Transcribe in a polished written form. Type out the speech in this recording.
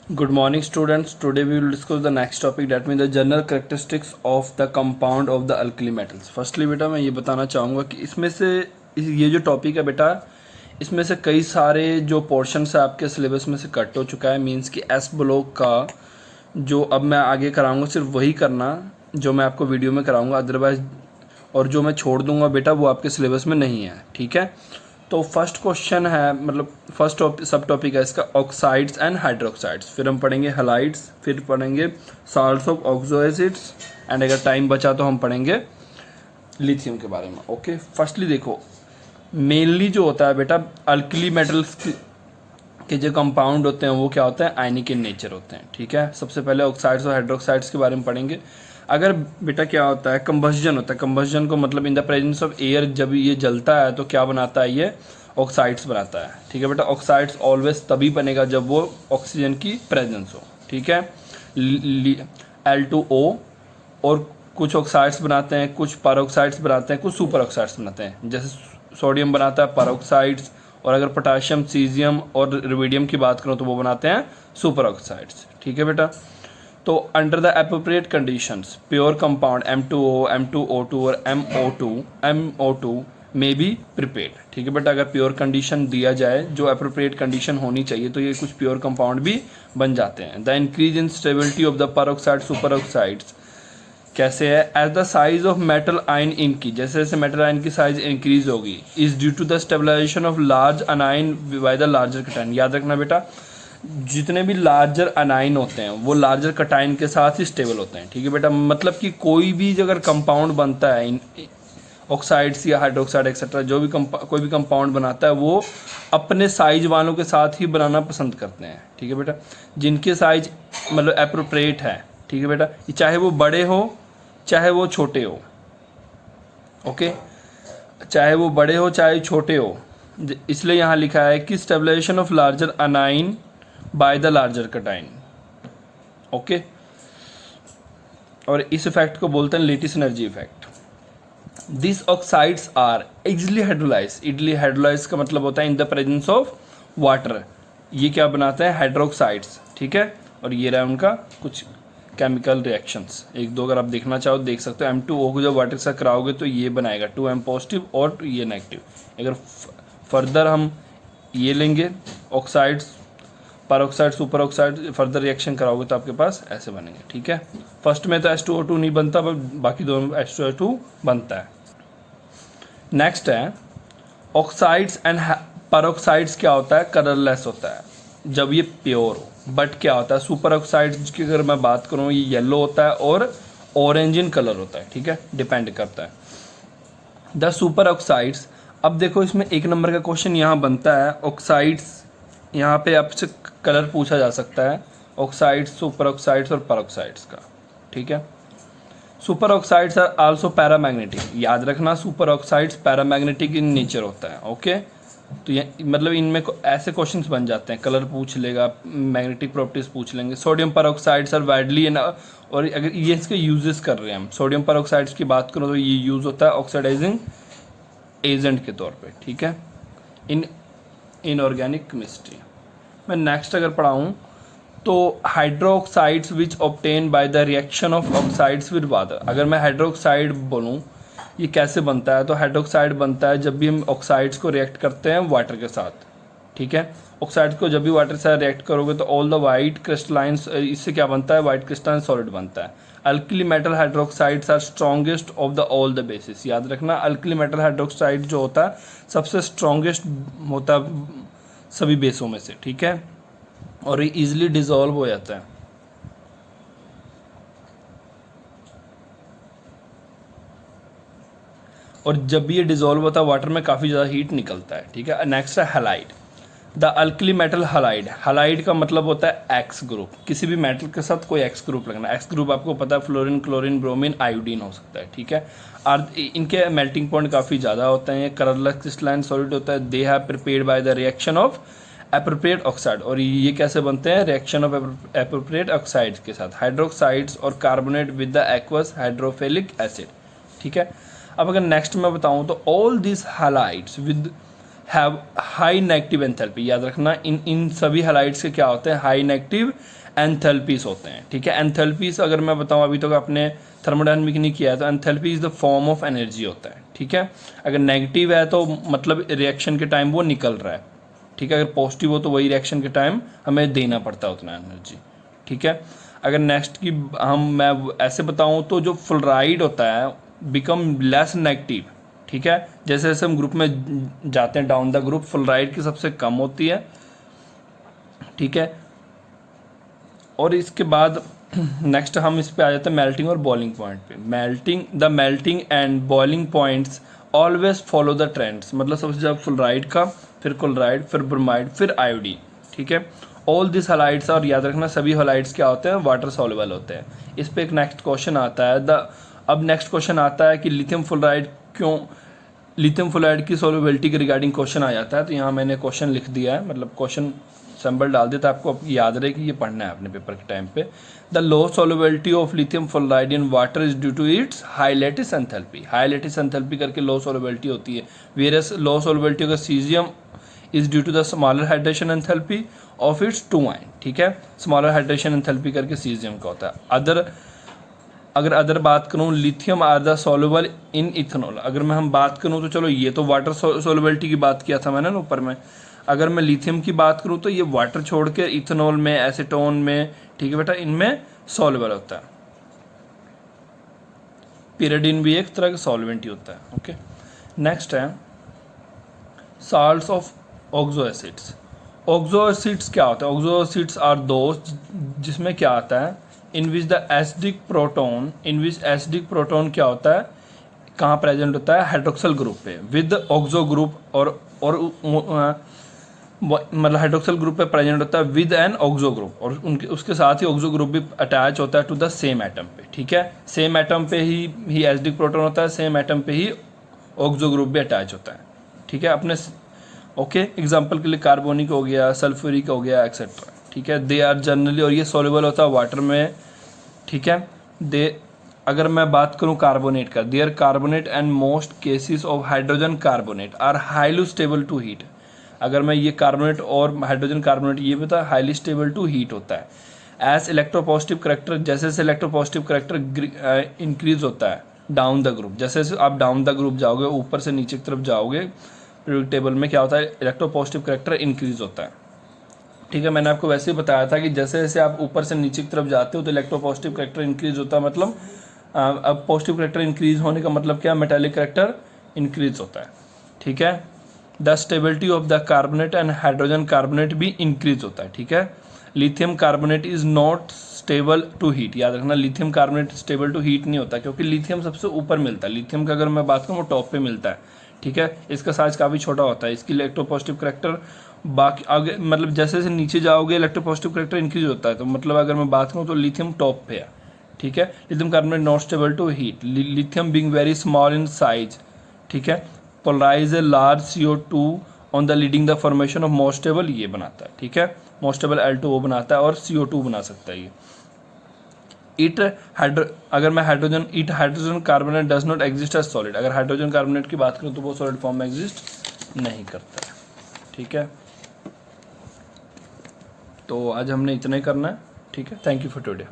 Good morning, students. Today we will discuss the next topic, that means the general characteristics of the compound of the alkali metals. Firstly बेटा मैं ये बताना चाहूँगा कि इसमें से ये जो टॉपिक है बेटा, इसमें से कई सारे जो पोर्शंस है आपके सिलेबस में से कट हो चुका है। मींस कि एस ब्लॉक का जो अब मैं आगे कराऊंगा सिर्फ वही करना जो मैं आपको वीडियो में कराऊंगा, अदरवाइज और जो मैं छोड़ दूंगा बेटा वो आपके सिलेबस में नहीं है। ठीक है, तो फर्स्ट क्वेश्चन है, मतलब फर्स्ट सब टॉपिक है इसका ऑक्साइड्स एंड हाइड्रोक्साइड्स, फिर हम पढ़ेंगे हैलाइड्स, फिर पढ़ेंगे salts of oxo acids, and अगर टाइम बचा तो हम पढ़ेंगे लिथियम के बारे में। ओके, फर्स्टली देखो, मेनली जो होता है बेटा अल्कली मेटल्स के जो कंपाउंड होते हैं वो क्या होते हैं, आयनिक इन नेचर होते हैं। ठीक है, सबसे पहले ऑक्साइड्स और हाइड्रोक्साइड्स के बारे में पढ़ेंगे। अगर बेटा क्या होता है, कंबस्जन होता है। कंबस्जन को मतलब इन द प्रेजेंस ऑफ एयर जब ये जलता है तो क्या बनाता है, ये ऑक्साइड्स बनाता है। ठीक है बेटा, ऑक्साइड्स ऑलवेज तभी बनेगा जब वो ऑक्सीजन की प्रेजेंस हो। ठीक है, L2O, और कुछ ऑक्साइड्स बनाते हैं, कुछ पैरोक्साइड्स बनाते हैं, कुछ सुपर ऑक्साइड्स बनाते हैं। जैसे सोडियम बनाता है पैरोक्साइड्स, और अगर पोटाशियम, सीजियम और रुबिडियम की बात करो तो वो बनाते हैं सुपर ऑक्साइड्स। ठीक है बेटा, तो under the appropriate conditions pure compound M2O, M2O2 और MO2 में बी प्रिपेयर्ड। ठीक है बेटा, अगर प्योर कंडीशन दिया जाए, जो एप्रोप्रिएट कंडीशन होनी चाहिए, तो ये कुछ प्योर कंपाउंड भी बन जाते हैं। The increase in stability of the peroxide superoxides कैसे है, as the size of metal ion इनकी, जैसे जैसे मेटल आयन की साइज इंक्रीज होगी, is due to the stabilisation of large anion by the larger cation. याद रखना बेटा, जितने भी लार्जर अनाइन होते हैं वो लार्जर कटाइन के साथ ही स्टेबल होते हैं। ठीक है बेटा, मतलब कि कोई भी अगर कंपाउंड बनता है, इन ऑक्साइड्स या हाइड्रोक्साइड एक्सेट्रा, जो भी कोई भी कंपाउंड बनाता है वो अपने साइज वालों के साथ ही बनाना पसंद करते हैं। ठीक है बेटा, जिनके साइज मतलब एप्रोप्रिएट है। ठीक है बेटा, चाहे वो बड़े हो चाहे वो छोटे हो। ओके, चाहे वो बड़े हो चाहे छोटे हो, इसलिए यहाँ लिखा है कि stabilisation of larger anion by the larger cation. Okay, और इस इफेक्ट को बोलते हैं lattice energy effect. This oxides are easily hydrolyse. Easily hydrolyse का मतलब होता है in the presence of water. ये क्या बनाते हैं, हाइड्रोक्साइड्स। ठीक है, और ये रहा उनका कुछ केमिकल रिएक्शंस, एक दो अगर आप देखना चाहो देख सकते हो। M2O को जब वाटर से कराओगे तो ये बनाएगा 2M पॉजिटिव और ये नेगेटिव। अगर फर्दर हम ये लेंगे oxides, peroxide, super oxide, further reaction कराओगे तो आपके पास ऐसे बनेंगे। ठीक है, फर्स्ट में तो H2O2 नहीं बनता, बाकी दोनों में H2O2 बनता है। नेक्स्ट है ऑक्साइड्स एंड पैरोक्साइड्स। क्या होता है, कलरलेस होता है जब ये प्योर हो। बट क्या होता है, सुपर ऑक्साइड्स की अगर मैं बात करूँ, ये येलो होता है और ऑरेंज इन कलर होता है। ठीक है, डिपेंड करता है द सुपर ऑक्साइड्स। अब देखो, इसमें एक नंबर का क्वेश्चन यहाँ बनता है, ऑक्साइड्स यहाँ पे आपसे कलर पूछा जा सकता है, ऑक्साइड्स, सुपर ऑक्साइड्स और पैरोक्साइड्स का। ठीक है, superoxides are also paramagnetic. याद रखना, superoxides paramagnetic in nature होता है। ओके, तो ये मतलब इनमें ऐसे क्वेश्चंस बन जाते हैं, कलर पूछ लेगा, मैग्नेटिक प्रॉपर्टीज पूछ लेंगे। सोडियम पैरोक्साइड्स आर वाइडली इन, और अगर ये इसके यूजेस कर रहे हैं हम, सोडियम पैरोक्साइड्स की बात करो तो ये यूज होता है ऑक्सीडाइजिंग एजेंट के तौर पे। ठीक है, इन इनऑर्गेनिक केमिस्ट्री मैं नेक्स्ट अगर पढ़ाऊँ तो hydroxides which obtain by the reaction of oxides with water. अगर मैं हाइड्रोक्साइड बोलूँ ये कैसे बनता है, तो हाइड्रोक्साइड बनता है जब भी हम ऑक्साइड्स को रिएक्ट करते हैं वाटर के साथ। ठीक है, ऑक्साइड्स को जब भी वाटर से रिएक्ट करोगे तो ऑल द वाइट क्रिस्टलाइंस, इससे क्या बनता है, वाइट क्रिस्टलाइन सॉलिड बनता है। Alkali metal hydroxides are strongest of the all the bases. याद रखना, अल्कली मेटल हाइड्रोक्साइड जो होता है सबसे स्ट्रॉन्गेस्ट होता है सभी बेसों में से। ठीक है, और ये इजिली डिजॉल्व हो जाता है। और जब भी ये डिजोल्व होता है वाटर में काफ़ी ज़्यादा हीट निकलता है। ठीक है, नेक्स्ट है halide. The alkali metal halide. Halide का मतलब होता है एक्स ग्रुप। किसी भी मेटल के साथ कोई एक्स ग्रुप लगना। एक्स ग्रुप आपको पता है फ्लोरीन, क्लोरीन, ब्रोमीन, आयोडीन हो सकता है। ठीक है, और इनके मेल्टिंग पॉइंट काफ़ी ज़्यादा होते हैं। ये कलरलेस क्रिस्टलाइन सॉलिड होता है। They have prepared by the reaction of appropriate oxide. और ये कैसे बनते हैं, रिएक्शन ऑफ एप्रोप्रिएट ऑक्साइड के साथ, हाइड्रोक्साइड्स और carbonate with the aqueous hydrophilic acid. ठीक है, अब अगर नेक्स्ट मैं बताऊं तो all this halides with have high negative enthalpy. याद रखना इन सभी हैलाइड्स के क्या होते हैं, हाई नेगेटिव एंथैल्पीज होते हैं। ठीक है, एंथैल्पीज अगर मैं बताऊं अभी तो आपने थर्मोडायनामिक नहीं किया है, तो enthalpy is the form of energy होता है। ठीक है, अगर नेगेटिव है तो मतलब रिएक्शन के टाइम वो निकल रहा है। ठीक है, अगर पॉजिटिव हो तो वही रिएक्शन के टाइम हमें देना पड़ता है उतना एनर्जी। ठीक है, अगर नेक्स्ट की मैं ऐसे बताऊं तो जो फ्लोराइड होता है बिकम लेस नेगेटिव। ठीक है, जैसे जैसे हम ग्रुप में जाते हैं डाउन द ग्रुप, फ्लोराइड की सबसे कम होती है। ठीक है, और इसके बाद नेक्स्ट हम इस पे आ जाते हैं मेल्टिंग और बॉइलिंग पॉइंट पे। Melting and boiling points always follow the trends. मतलब सबसे ज़्यादा फ्लोराइड का, फिर क्लोराइड, फिर ब्रोमाइड, फिर आयोडीन। ठीक है, ऑल दिस हलाइड्स, और याद रखना सभी हलाइड्स क्या होते हैं, वाटर सॉल्युबल होते हैं। इस पे एक नेक्स्ट क्वेश्चन आता है अब नेक्स्ट क्वेश्चन आता है कि लिथियम फ्लोराइड की सॉल्युबिलिटी के रिगार्डिंग क्वेश्चन आ जाता है। तो यहाँ मैंने क्वेश्चन लिख दिया है, मतलब क्वेश्चन सिंबल डाल देता है, आपको याद रहे कि ये पढ़ना है अपने पेपर के टाइम पे। The low solubility of lithium fluoride in water is due to its high lattice enthalpy. High lattice enthalpy करके लो सॉल्युबिलिटी होती है। वेरियस लो सॉल्युबिलिटी का caesium is due to the smaller hydration enthalpy of its two ion. ठीक है, smaller hydration enthalpy करके caesium का होता है। अगर अदर बात करूँ, lithium are the soluble in ethanol. अगर मैं हम बात करूँ तो चलो ये तो वाटर सॉल्युबिलिटी की बात किया था मैंने ना ऊपर में। अगर मैं लिथियम की बात करूँ तो ये वाटर छोड़ के इथेनॉल में, एसीटोन में, ठीक है बेटा, इनमें सॉल्युबल होता है। पिरिडिन भी एक तरह का सॉल्वेंट ही होता है। ओके, नेक्स्ट है salts of oxo acids. Oxo acids क्या होता है? ऑक्सो एसिड्स आर दोस्त जिसमें क्या आता है, इन विच द एसिडिक प्रोटोन क्या होता है, कहाँ प्रेजेंट होता है, हाइड्रोक्सल ग्रुप पे विद ऑक्सो ग्रुप, और मतलब हाइड्रोक्सल ग्रुप पे प्रेजेंट होता है विद एन ऑक्सो ग्रुप, और उनके उसके साथ ही ऑक्सो ग्रुप भी अटैच होता है टू द सेम एटम पे। ठीक है, सेम एटम पे ही एसिडिक प्रोटोन होता है, सेम एटम पे ही ऑक्सो ग्रुप भी अटैच होता है। ठीक है, अपने ओके एग्जांपल के लिए कार्बोनिक हो गया, सल्फ्यूरिक हो गया, एक्सेट्रा। ठीक है, दे आर जनरली, और ये सॉल्युबल होता है वाटर में। ठीक है, अगर मैं बात करूं कार्बोनेट का, there carbonate and most cases of hydrogen carbonate are highly stable to heat. अगर मैं ये कार्बोनेट और हाइड्रोजन कार्बोनेट ये बता, हाईली स्टेबल टू हीट होता है। एज इलेक्ट्रोपॉजिटिव करेक्टर, जैसे जैसे इलेक्ट्रोपॉजिटिव करेक्टर इंक्रीज होता है डाउन द ग्रुप, जैसे जैसे आप डाउन द ग्रुप जाओगे, ऊपर से नीचे की तरफ जाओगे, पीरियोडिक टेबल में क्या होता है, इलेक्ट्रोपॉजिटिव करेक्टर इंक्रीज होता है। ठीक है, मैंने आपको वैसे ही बताया था कि जैसे जैसे आप ऊपर से नीचे की तरफ जाते हो तो इलेक्ट्रोपॉजिटिव करेक्टर इंक्रीज होता है। मतलब अब पॉजिटिव करेक्टर इंक्रीज होने का मतलब क्या, मेटालिक करेक्टर इंक्रीज होता है। ठीक है, the stability of the carbonate and hydrogen carbonate भी इंक्रीज होता है। ठीक है, lithium carbonate is not stable to heat. याद रखना, lithium carbonate stable to heat नहीं होता, क्योंकि लिथियम सबसे ऊपर मिलता है। लिथियम का अगर मैं बात करूँ वो टॉप पे मिलता है। ठीक है, इसका साइज काफ़ी छोटा होता है, इसकी इलेक्ट्रोपॉजिटिव करेक्टर बाकी आगे, मतलब जैसे जैसे नीचे जाओगे इलेक्ट्रोपॉजिटिव करेक्टर इंक्रीज होता है। तो मतलब अगर मैं बात करूँ तो लिथियम टॉप पे है। ठीक है, lithium carbonate not stable to heat, lithium being very small in size. ठीक है, polarize a large CO2 on the leading the formation of most stable, ये बनाता है। ठीक है, मोस्ट स्टेबल L2O बनाता है और CO2 बना सकता है ये। अगर मैं hydrogen carbonate does not exist as solid. अगर हाइड्रोजन कार्बोनेट की बात करूँ तो वो सॉलिड फॉर्म में एग्जिस्ट नहीं करता है। ठीक है, तो आज हमने इतना ही करना है। ठीक है, थैंक यू फॉर टुडे।